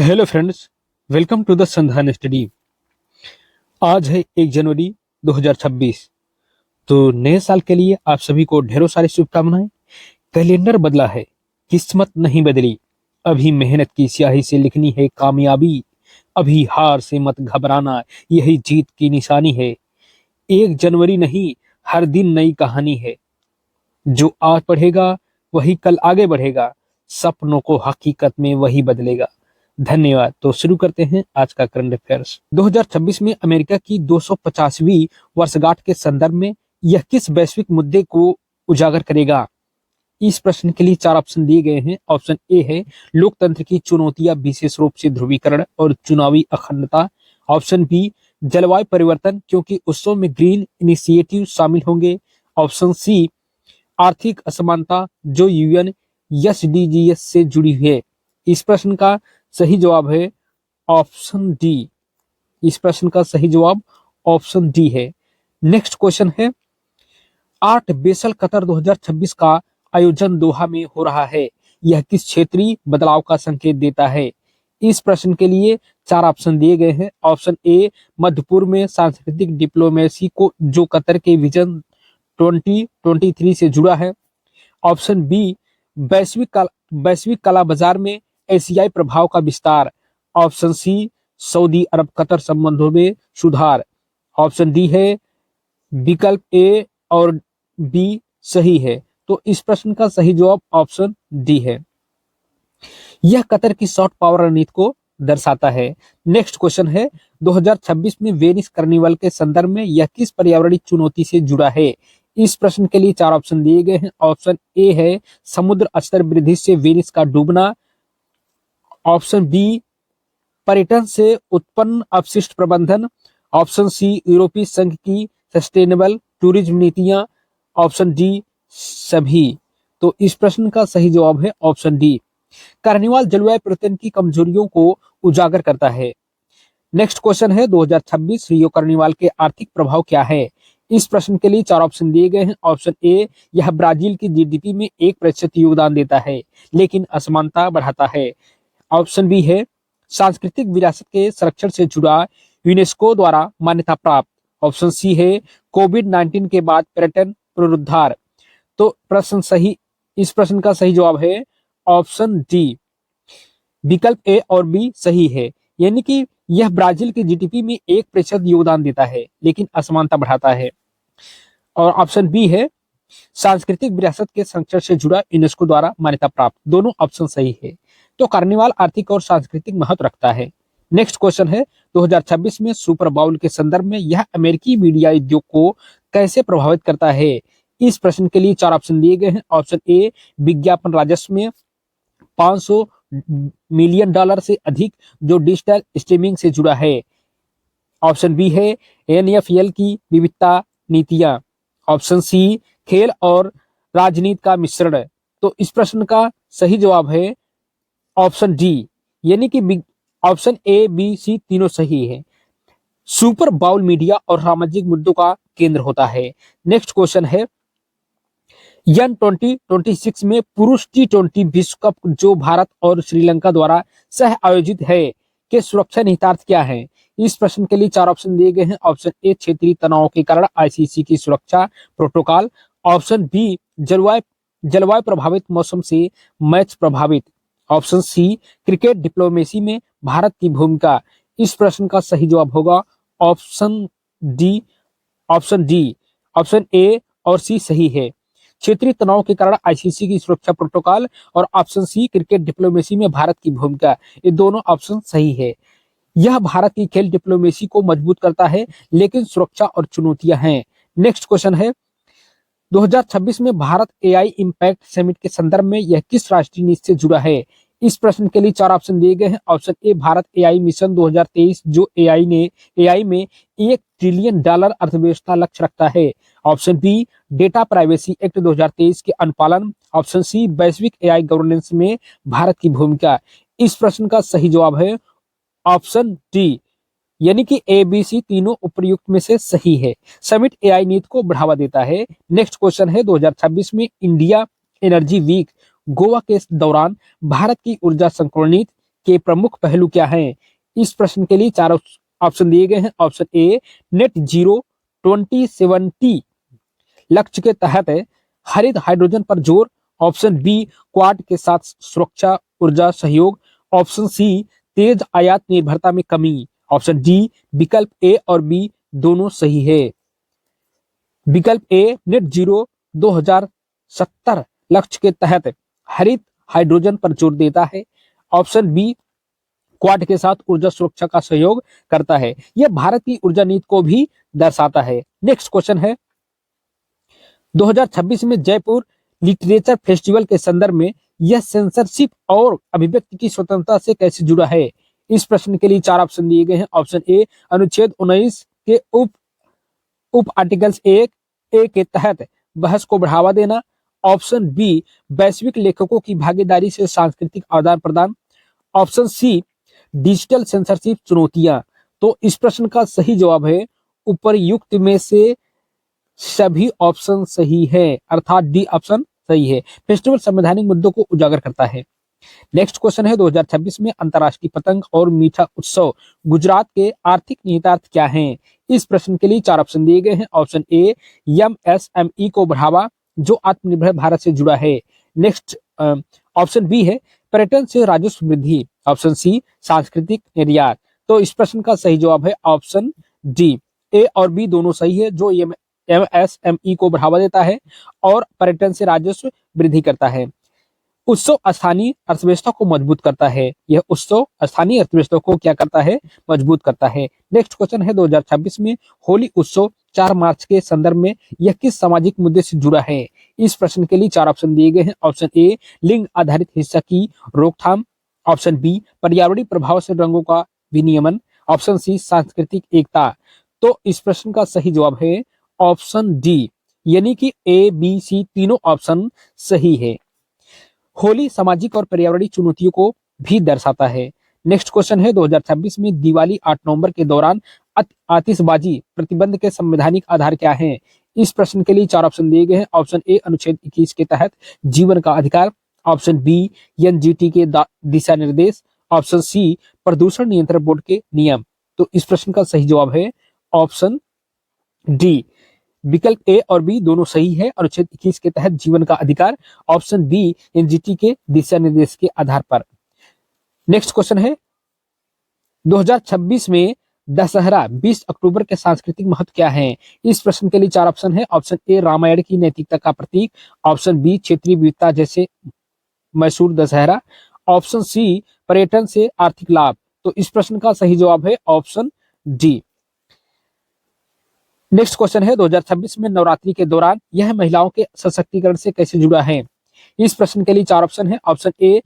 Hello friends, welcome to the Sandhan study. आज है 1 जनवरी 2026। तो नए साल के लिए आप सभी को ढेरों सारी शुभकामनाएं। कैलेंडर बदला है, किस्मत नहीं बदली। अभी मेहनत की स्याही से लिखनी है कामयाबी। अभी हार से मत घबराना, यही जीत की निशानी है। 1 जनवरी नहीं, हर दिन नई कहानी है। जो आज पढ़ेगा वही कल आगे बढ़ेगा। सपनों को हकीकत में वही बदलेगा। धन्यवाद। तो शुरू करते हैं आज का करंट अफेयर्स। 2026 में अमेरिका की 250वीं वर्षगांठ के संदर्भ में यह किस वैश्विक मुद्दे को उजागर करेगा? इस प्रश्न के लिए 4 ऑप्शन दिए गए हैं। ऑप्शन ए है लोकतंत्र की चुनौतियां, विशेष रूप से ध्रुवीकरण और चुनावी अखंडता। ऑप्शन बी जलवायु परिवर्तन, क्योंकि उत्सव में ग्रीन इनिशिएटिव शामिल होंगे। ऑप्शन सी आर्थिक असमानता, जो यूएन एसडीजीएस से जुड़ी है। इस प्रश्न का सही जवाब है ऑप्शन डी। इस प्रश्न का सही जवाब ऑप्शन डी है। नेक्स्ट क्वेश्चन है, आर्ट बेसल कतर 2026 का आयोजन दोहा में हो रहा है। यह किस क्षेत्रीय बदलाव का संकेत देता है? इस प्रश्न के लिए 4 ऑप्शन दिए गए हैं। ऑप्शन ए मध्य पूर्व में सांस्कृतिक डिप्लोमेसी को, जो कतर के विजन 2023 से जुड़ा है। ऑप्शन बी वैश्विक कला बाजार में एशियाई प्रभाव का विस्तार। ऑप्शन सी सऊदी अरब कतर संबंधों में सुधार। ऑप्शन डी है विकल्प ए और बी सही है। तो इस प्रश्न का सही जवाब ऑप्शन डी है। यह कतर की सॉफ्ट पावर रणनीति को दर्शाता है। नेक्स्ट क्वेश्चन है, 2026 में वेनिस कार्निवल के संदर्भ में यह किस पर्यावरणीय चुनौती से जुड़ा है? इस प्रश्न के लिए 4 ऑप्शन दिए गए हैं। ऑप्शन ए है समुद्र स्तर वृद्धि से वेनिस का डूबना। ऑप्शन बी पर्यटन से उत्पन्न अपशिष्ट प्रबंधन। ऑप्शन सी यूरोपीय संघ की सस्टेनेबल टूरिज्म नीतियां। ऑप्शन डी सभी। तो इस प्रश्न का सही जवाब है ऑप्शन डी। कार्निवाल जलवायु परिवर्तन की कमजोरियों को उजागर करता है। नेक्स्ट क्वेश्चन है, 2026 रियो कार्निवाल के आर्थिक प्रभाव क्या है? इस प्रश्न के लिए 4 ऑप्शन दिए गए हैं। ऑप्शन ए यह ब्राजील की जीडीपी में 1% योगदान देता है, लेकिन असमानता बढ़ाता है। ऑप्शन बी है सांस्कृतिक विरासत के संरक्षण से जुड़ा, यूनेस्को द्वारा मान्यता प्राप्त। ऑप्शन सी है कोविड-19 के बाद पर्यटन पुनरुद्धार। तो इस प्रश्न का सही जवाब है ऑप्शन डी। विकल्प ए और बी सही है, यानी कि यह ब्राजील की जीडीपी में 1% योगदान देता है, लेकिन असमानता बढ़ाता है। और ऑप्शन बी है सांस्कृतिक विरासत के संरक्षण से जुड़ा, यूनेस्को द्वारा मान्यता प्राप्त। दोनों ऑप्शन सही है। तो कार्निवाल आर्थिक और सांस्कृतिक महत्व रखता है। नेक्स्ट क्वेश्चन है, 2026 में सुपर बाउल के संदर्भ में यह अमेरिकी मीडिया उद्योग को कैसे प्रभावित करता है? इस प्रश्न के लिए 4 ऑप्शन दिए गए हैं। ऑप्शन ए विज्ञापन राजस्व में $500 मिलियन से अधिक, जो डिजिटल स्ट्रीमिंग से जुड़ा है। ऑप्शन बी है एनएफएल की विविधता नीतियां। ऑप्शन सी खेल और राजनीति का मिश्रण। तो इस प्रश्न का सही जवाब है ऑप्शन डी, यानी कि ऑप्शन ए बी सी तीनों सही है। सुपर बाउल मीडिया और सामाजिक मुद्दों का केंद्र होता है। नेक्स्ट क्वेश्चन है, यन 2026 में पुरुष T20 विश्व कप, जो भारत और श्रीलंका द्वारा सह आयोजित है, के सुरक्षा निहितार्थ क्या है? इस प्रश्न के लिए 4 ऑप्शन दिए गए हैं। ऑप्शन ए क्षेत्रीय तनाव के कारण आईसीसी की सुरक्षा प्रोटोकॉल। ऑप्शन बी जलवायु प्रभावित मौसम से मैच प्रभावित। ऑप्शन सी क्रिकेट डिप्लोमेसी में भारत की भूमिका। इस प्रश्न का सही जवाब होगा ऑप्शन डी। ऑप्शन ए और सी सही है, क्षेत्रीय तनाव के कारण आईसीसी की सुरक्षा प्रोटोकॉल, और ऑप्शन सी क्रिकेट डिप्लोमेसी में भारत की भूमिका। ये दोनों ऑप्शन सही है। यह भारत की खेल डिप्लोमेसी को मजबूत करता है, लेकिन सुरक्षा और चुनौतियां हैं। नेक्स्ट क्वेश्चन है, 2026 में भारत एआई इंपैक्ट समिट के संदर्भ में यह किस राष्ट्रीय नीति से जुड़ा है? इस प्रश्न के लिए 4 ऑप्शन दिए गए हैं। ऑप्शन ए भारत एआई मिशन 2023, जो एआई में $1 ट्रिलियन अर्थव्यवस्था लक्ष्य रखता है। Option B data privacy act 2023 के अनुपालन। ऑप्शन सी वैश्विक एआई गवर्नेंस में भारत की भूमिका। इस प्रश्न का सही जवाब है ऑप्शन डी, यानी कि ए बी सी तीनों उपर्युक्त में से सही है। समिट एआई नीति को बढ़ावा देता है। नेक्स्ट क्वेश्चन है, 2026 में इंडिया एनर्जी वीक गोवा के दौरान भारत की ऊर्जा संकलन नीति के प्रमुख पहलू क्या हैं? इस प्रश्न के लिए चार ऑप्शन दिए गए हैं। ऑप्शन ए, नेट जीरो 2070 लक्ष्य के तहत हरित हाइड्रोजन पर जोर। ऑप्शन बी, क्वाड के साथ सुरक्षा ऊर्जा सहयोग। ऑप्शन सी, तेज आयात निर्भरता में कमी। ऑप्शन डी, विकल्प ए और बी दोनों सही है। विकल्प ए, नेट जीरो 2070 लक्ष्य के तहत हरित हाइड्रोजन पर जोर देता है। ऑप्शन बी, क्वाड के साथ ऊर्जा सुरक्षा का सहयोग करता है। यह भारत की ऊर्जा नीति को भी दर्शाता है। नेक्स्ट क्वेश्चन है, 2026 में जयपुर लिटरेचर फेस्टिवल के संदर्भ में यह सेंसरशिप और अभिव्यक्ति की स्वतंत्रता से कैसे जुड़ा है? इस प्रश्न के लिए चार ऑप्शन दिए गए हैं। ऑप्शन ए, अनुच्छेद 19 के उप आर्टिकल्स 1 ए के तहत बहस को बढ़ावा देना। ऑप्शन बी, वैश्विक लेखकों की भागीदारी से सांस्कृतिक आदान प्रदान। ऑप्शन सी, डिजिटल सेंसरशिप चुनौतियां। तो इस प्रश्न का सही जवाब है उपर्युक्त में से सभी ऑप्शन सही है, अर्थात डी ऑप्शन सही है। फेस्टिवल संवैधानिक मुद्दों को उजागर करता है। नेक्स्ट क्वेश्चन है, 2026 में अंतर्राष्ट्रीय पतंग और मीठा उत्सव गुजरात के आर्थिक निहितार्थ क्या हैं? इस प्रश्न के लिए चार ऑप्शन दिए गए हैं। ऑप्शन ए, एमएसएमई को बढ़ावा जो आत्मनिर्भर भारत से जुड़ा है। नेक्स्ट ऑप्शन बी है पर्यटन से राजस्व वृद्धि। ऑप्शन सी, सांस्कृतिक निर्यात। तो इस प्रश्न का सही जवाब है ऑप्शन डी, ए और बी दोनों सही है। जो एमएसएमई को बढ़ावा देता है और पर्यटन से राजस्व वृद्धि करता है। उत्सव स्थानीय अर्थव्यवस्था को मजबूत करता है। यह उत्सव स्थानीय अर्थव्यवस्था को क्या करता है? मजबूत करता है। नेक्स्ट क्वेश्चन है, 2026 में होली उत्सव 4 मार्च के संदर्भ में यह किस सामाजिक मुद्दे से जुड़ा है? इस प्रश्न के लिए चार ऑप्शन दिए गए हैं। ऑप्शन ए, लिंग आधारित हिंसा की रोकथाम। ऑप्शन बी, पर्यावरणीय प्रभाव से रंगों का विनियमन। ऑप्शन सी, सांस्कृतिक एकता। तो इस प्रश्न का सही जवाब है ऑप्शन डी, यानी कि ए बी सी तीनों ऑप्शन सही है। होली सामाजिक और पर्यावरणीय चुनौतियों को भी दर्शाता है। नेक्स्ट क्वेश्चन है, 2026 में दिवाली 8 नवंबर के दौरान आतिशबाजी प्रतिबंध के संवैधानिक आधार क्या हैं? इस प्रश्न के लिए चार ऑप्शन दिए गए हैं। ऑप्शन ए, अनुच्छेद 21 के तहत जीवन का अधिकार। ऑप्शन बी, एनजीटी के दिशा निर्देश। ऑप्शन सी, प्रदूषण नियंत्रण बोर्ड के नियम। तो इस प्रश्न का सही जवाब है ऑप्शन डी, विकल्प ए और बी दोनों सही है। अनुच्छेद 21 के तहत जीवन का अधिकार। ऑप्शन बी, एनजीटी के दिशा निर्देश के आधार पर। नेक्स्ट क्वेश्चन है, 2026 में दशहरा 20 अक्टूबर के सांस्कृतिक महत्व क्या है? इस प्रश्न के लिए चार ऑप्शन है। ऑप्शन ए, रामायण की नैतिकता का प्रतीक। ऑप्शन बी, क्षेत्रीय विविधता जैसे मैसूर दशहरा। ऑप्शन सी, पर्यटन से आर्थिक लाभ। तो इस प्रश्न का सही जवाब है ऑप्शन डी। नेक्स्ट क्वेश्चन है, 2026 में नवरात्रि के दौरान यह महिलाओं के सशक्तिकरण से कैसे जुड़ा है? इस प्रश्न के लिए चार ऑप्शन है। ऑप्शन ए,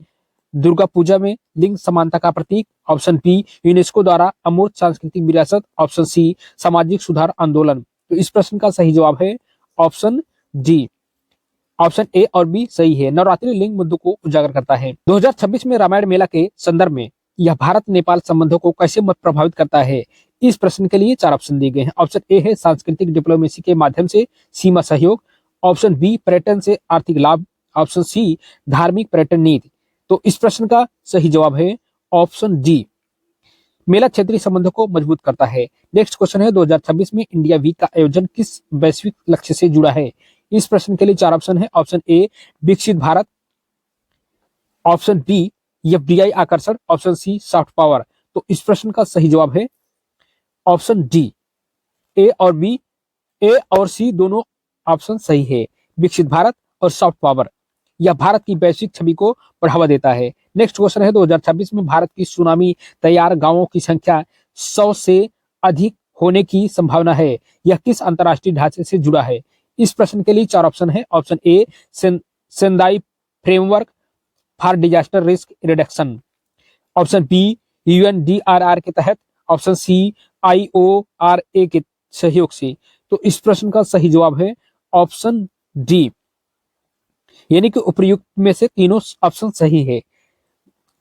दुर्गा पूजा में लिंग समानता का प्रतीक। ऑप्शन बी, यूनेस्को द्वारा अमूर्त सांस्कृतिक विरासत। ऑप्शन सी, सामाजिक सुधार आंदोलन। तो इस प्रश्न का सही जवाब है ऑप्शन डी, ऑप्शन ए और बी सही है। नवरात्रि लिंग मुद्दों को उजागर करता है। 2026 में रामायण मेला के संदर्भ में यह भारत नेपाल संबंधों को कैसे प्रभावित करता है? इस प्रश्न के लिए चार ऑप्शन दिए गए हैं। ऑप्शन ए है सांस्कृतिक डिप्लोमेसी के माध्यम से सीमा सहयोग। ऑप्शन बी, पर्यटन से आर्थिक लाभ। ऑप्शन सी, धार्मिक पर्यटन नीति। तो इस प्रश्न का सही जवाब है ऑप्शन डी, मेला क्षेत्रीय संबंधों को मजबूत करता है। नेक्स्ट क्वेश्चन है, 2026 में इंडिया वीक का आयोजन किस वैश्विक लक्ष्य से जुड़ा है? इस प्रश्न के लिए चार ऑप्शन है। ऑप्शन ए, विकसित भारत। ऑप्शन बी, एफडीआई आकर्षण। Option C, soft power. तो इस प्रश्न का सही जवाब है ऑप्शन डी, ए और बी, ए और सी दोनों ऑप्शन सही है। विकसित भारत और सॉफ्ट पावर यह भारत की वैश्विक छवि को बढ़ावा देता है। नेक्स्ट क्वेश्चन है, 2026 में भारत की सुनामी तैयार गांवों की संख्या 100 से अधिक होने की संभावना है। यह किस अंतरराष्ट्रीय ढांचे से जुड़ा है? इस प्रश्न के लिए चार ऑप्शन है। Option A, Sendai framework for disaster risk reduction. Option B, UNDRR के तहत। ऑप्शन सी, आईओआरए के सहयोग से। तो इस प्रश्न का सही जवाब है ऑप्शन डी, यानी कि उपयुक्त में से तीनों ऑप्शन सही है।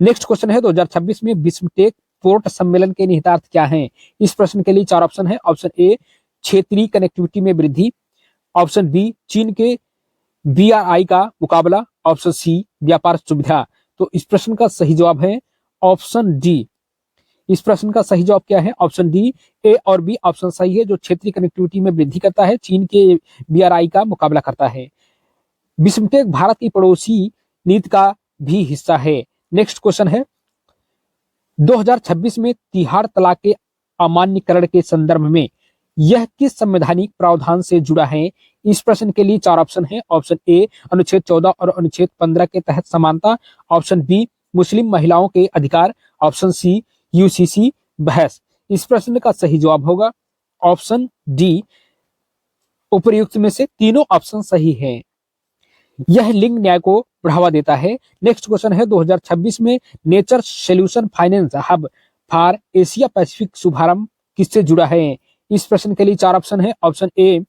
नेक्स्ट क्वेश्चन है, 2026 में विश्व टेक पोर्ट सम्मेलन के निहितार्थ क्या हैं? इस प्रश्न के लिए चार ऑप्शन है। ऑप्शन ए, क्षेत्रीय कनेक्टिविटी में वृद्धि। ऑप्शन बी, चीन के बीआरआई का मुकाबला। ऑप्शन सी, व्यापार सुविधा। तो इस प्रश्न का सही जवाब है ऑप्शन डी। इस प्रश्न का सही जवाब क्या है? ऑप्शन डी, ए और बी ऑप्शन सही है। जो क्षेत्रीय कनेक्टिविटी में वृद्धि करता है, चीन के BRI का मुकाबला करता है। बिस्मटेक भारत की पड़ोसी नीति का भी हिस्सा है। नेक्स्ट क्वेश्चन है, 2026 में तिहाड़ तलाक के अमान्यीकरण के संदर्भ में यह किस संवैधानिक प्रावधान से जुड़ा है? इस प्रश्न के लिए 4 ऑप्शन है। ऑप्शन ए, अनुच्छेद 14 और अनुच्छेद 15 के तहत समानता। ऑप्शन बी, मुस्लिम महिलाओं के अधिकार। ऑप्शन सी, UCC बहस। इस प्रश्न का सही जवाब होगा ऑप्शन डी, उपर्युक्त में से तीनों ऑप्शन सही है। यह लिंग न्याय को बढ़ावा देता है। नेक्स्ट क्वेश्चन है, 2026 में nature solution finance hub for Asia Pacific शुभारंभ किससे जुड़ा है? इस प्रश्न के लिए 4 ऑप्शन है। ऑप्शन ए,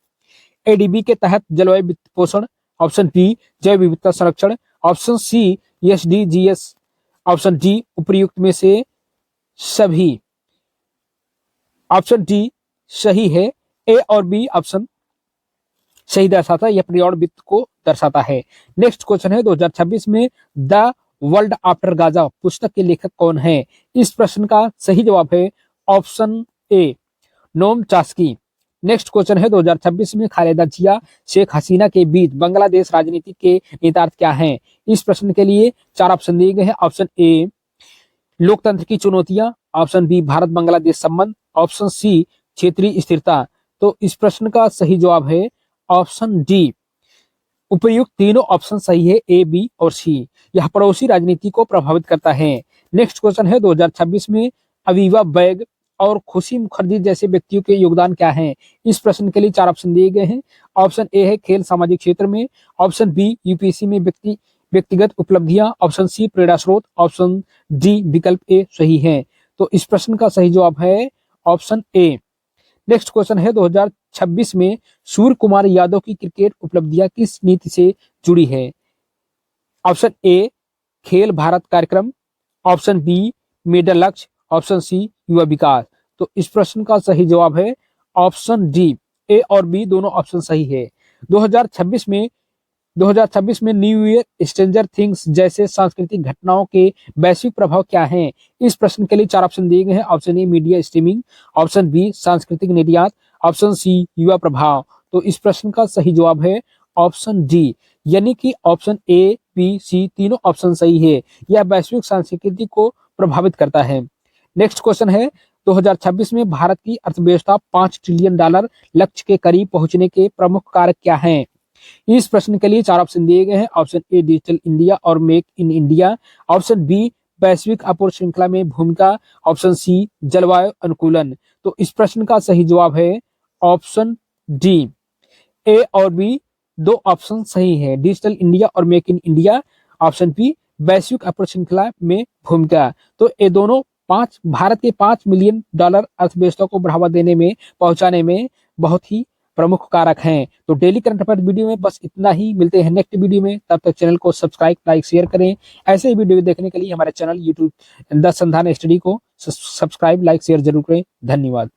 ADB के तहत जलवायु वित्त पोषण। ऑप्शन बी, जैव विविधता संरक्षण। Option C, SDGs। Option D, उपर्युक्त में से सभी। ऑप्शन डी सही है। ए और बी ऑप्शन सही दर्शाता है, यह पर्यावरण वित्त को दर्शाता है। नेक्स्ट क्वेश्चन है, 2026 में द वर्ल्ड आफ्टर गाजा पुस्तक के लेखक कौन है? इस प्रश्न का सही जवाब है option A, Noam Chomsky. Next question है, 2026 में खालेदा जिया शेख हसीना के बीच बांग्लादेश राजनीति के नेतार्थ क्या हैं? इस प्रश्न के लिए 4 ऑप्शन दिए गए हैं। ऑप्शन ए, लोकतंत्र की चुनौतियां। ऑप्शन बी, भारत बांग्लादेश संबंध। ऑप्शन सी, क्षेत्रीय स्थिरता। तो इस प्रश्न का सही जवाब है ऑप्शन डी, उपर्युक्त तीनों ऑप्शन सही है, ए, बी और सी। यह पड़ोसी राजनीति को प्रभावित करता है। नेक्स्ट क्वेश्चन है, 2026 में अवीवा बैग और खुशी मुखर्जी जैसे व्यक्तियों के योगदान क्या हैं? इस प्रश्न के लिए 4 ऑप्शन दिए गए हैं। ऑप्शन ए है खेल सामाजिक क्षेत्र में। ऑप्शन बी, UPSC में व्यक्तिगत उपलब्धियां। ऑप्शन सी, प्रेरणा स्रोत। ऑप्शन डी, विकल्प ए सही है। तो इस प्रश्न का सही जवाब है ऑप्शन ए। नेक्स्ट क्वेश्चन है, 2026 में सूर्य कुमार यादव की क्रिकेट उपलब्धियां किस नीति से जुड़ी है? ऑप्शन ए, खेल भारत कार्यक्रम। ऑप्शन बी, मेडल लक्ष्य। ऑप्शन सी, युवा विकास। तो इस प्रश्न का सही जवाब है ऑप्शन डी, ए और बी दोनों ऑप्शन सही है। 2026 में न्यू ईयर, स्ट्रेंजर थिंग्स जैसे सांस्कृतिक घटनाओं के वैश्विक प्रभाव क्या हैं? इस प्रश्न के लिए 4 ऑप्शन दिए गए हैं। Option A, media streaming. Option B, सांस्कृतिक निर्यात। ऑप्शन सी, युवा प्रभाव। तो इस प्रश्न का सही जवाब है ऑप्शन डी, यानी कि ऑप्शन ए, बी, सी तीनों ऑप्शन सही है। यह वैश्विक संस्कृति को प्रभावित करता है। नेक्स्ट क्वेश्चन है, 2026 में भारत की अर्थव्यवस्था $5 ट्रिलियन लक्ष्य के करीब पहुंचने के प्रमुख कारक क्या हैं? इस प्रश्न के लिए 4 ऑप्शन दिए गए हैं। ऑप्शन ए, डिजिटल इंडिया और make in India. Option B, वैश्विक आपूर्ति श्रृंखला में भूमिका। ऑप्शन सी, जलवायु अनुकूलन। तो इस प्रश्न का सही जवाब है ऑप्शन डी, ए और बी दो ऑप्शन सही है, डिजिटल इंडिया और make in India. Option B, वैश्विक आपूर्ति श्रृंखला में भूमिका। तो ये दोनों भारत के $5 मिलियन अर्थव्यवस्था को बढ़ावा देने में, पहुंचाने में बहुत ही प्रमुख कारक हैं। तो डेली करंट अफेयर वीडियो में बस इतना ही। मिलते हैं नेक्स्ट वीडियो में, तब तक चैनल को सब्सक्राइब, लाइक, शेयर करें। ऐसे ही वीडियो देखने के लिए हमारे channel YouTube the Sandhan study को सब्सक्राइब, लाइक, शेयर जरूर करें। धन्यवाद।